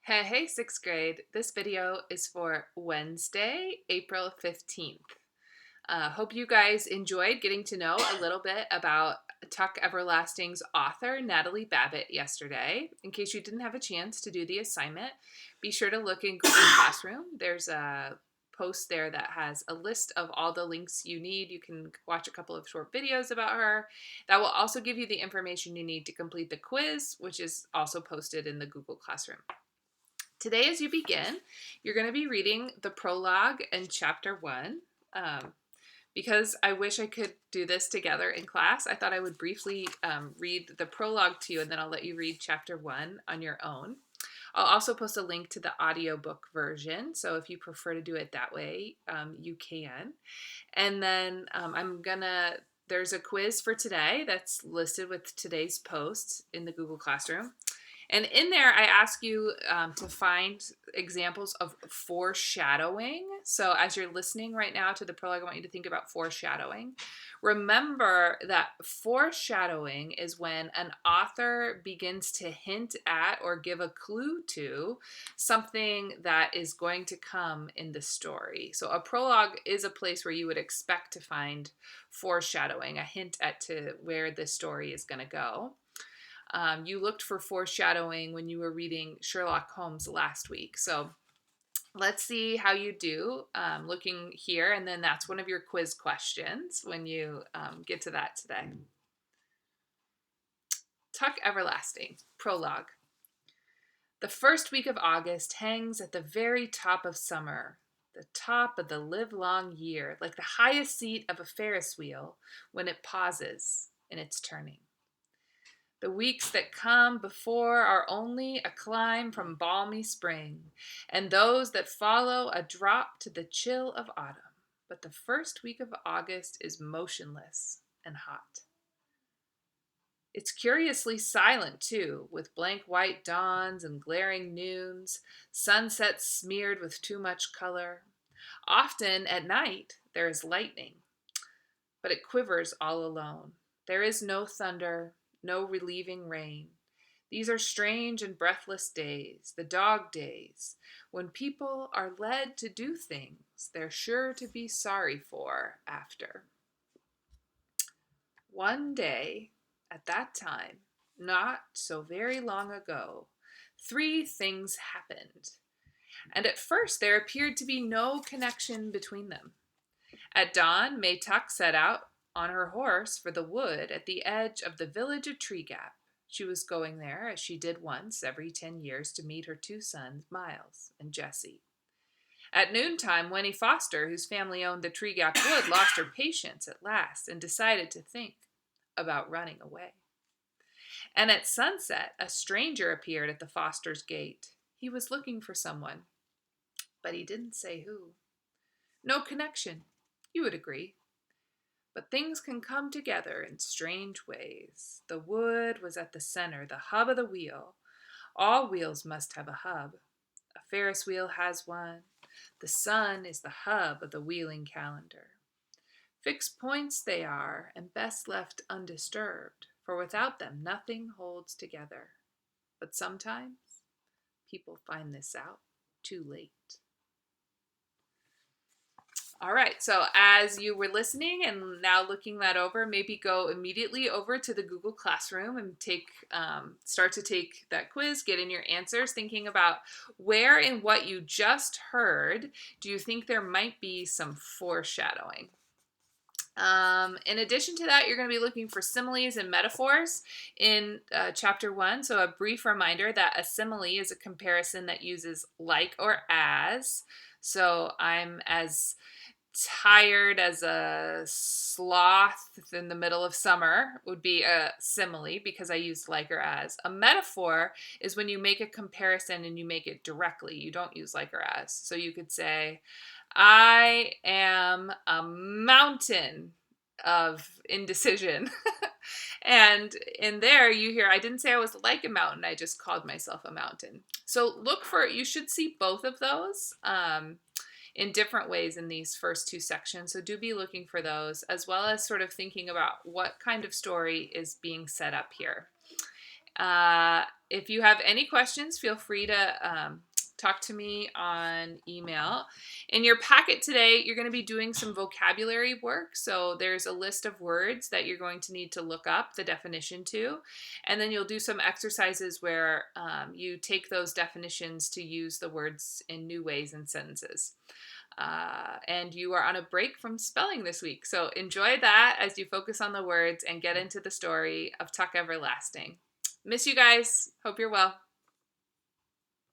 Hey, sixth grade. This video is for Wednesday, April 15th. Hope you guys enjoyed getting to know a little bit about Tuck Everlasting's author, Natalie Babbitt, yesterday. In case you didn't have a chance to do the assignment, be sure to look in Google Classroom. There's a post there that has a list of all the links you need. You can watch a couple of short videos about her. That will also give you the information you need to complete the quiz, which is also posted in the Google Classroom. Today, as you begin, you're going to be reading the prologue and chapter 1. Because I wish I could do this together in class, I thought I would briefly read the prologue to you, and then I'll let you read chapter 1 on your own. I'll also post a link to the audiobook version, so if you prefer to do it that way, you can. And then there's a quiz for today that's listed with today's post in the Google Classroom. And in there, I ask you to find examples of foreshadowing. So as you're listening right now to the prologue, I want you to think about foreshadowing. Remember that foreshadowing is when an author begins to hint at or give a clue to something that is going to come in the story. So a prologue is a place where you would expect to find foreshadowing, a hint at to where the story is going to go. You looked for foreshadowing when you were reading Sherlock Holmes last week. So let's see how you do looking here. And then that's one of your quiz questions when you get to that today. Tuck Everlasting, prologue. The first week of August hangs at the very top of summer, the top of the livelong year, like the highest seat of a Ferris wheel when it pauses in its turning. The weeks that come before are only a climb from balmy spring, and those that follow a drop to the chill of autumn. But the first week of August is motionless and hot. It's curiously silent, too, with blank white dawns and glaring noons, sunsets smeared with too much color. Often at night there is lightning, but it quivers all alone. There is no thunder, no relieving rain. These are strange and breathless days, the dog days, when people are led to do things they're sure to be sorry for after. One day, at that time, not so very long ago, 3 things happened, and at first there appeared to be no connection between them. At dawn, May Tuck set out on her horse for the wood at the edge of the village of Tree Gap. She was going there, as she did once every 10 years, to meet her 2 sons, Miles and Jesse. At noontime, Winnie Foster, whose family owned the Tree Gap wood, lost her patience at last and decided to think about running away. And at sunset, a stranger appeared at the Fosters' gate. He was looking for someone, but he didn't say who. No connection, you would agree. But things can come together in strange ways. The wood was at the center, the hub of the wheel. All wheels must have a hub. A Ferris wheel has one. The sun is the hub of the wheeling calendar. Fixed points they are, and best left undisturbed, for without them nothing holds together. But sometimes people find this out too late. All right, so as you were listening and now looking that over, maybe go immediately over to the Google Classroom and start to take that quiz, get in your answers, thinking about where in what you just heard do you think there might be some foreshadowing. In addition to that, you're going to be looking for similes and metaphors in chapter 1. So a brief reminder that a simile is a comparison that uses like or as. So I'm as tired as a sloth in the middle of summer would be a simile because I used like or as. A metaphor is when you make a comparison and you make it directly. You don't use like or as. So you could say, I am a mountain of indecision. And in there you hear, I didn't say I was like a mountain, I just called myself a mountain. So you should see both of those in different ways in these first 2 sections. So do be looking for those, as well as sort of thinking about what kind of story is being set up here. If you have any questions, feel free to talk to me on email. In your packet today, you're going to be doing some vocabulary work. So there's a list of words that you're going to need to look up the definition to. And then you'll do some exercises where you take those definitions to use the words in new ways in sentences. And you are on a break from spelling this week. So enjoy that as you focus on the words and get into the story of Tuck Everlasting. Miss you guys. Hope you're well.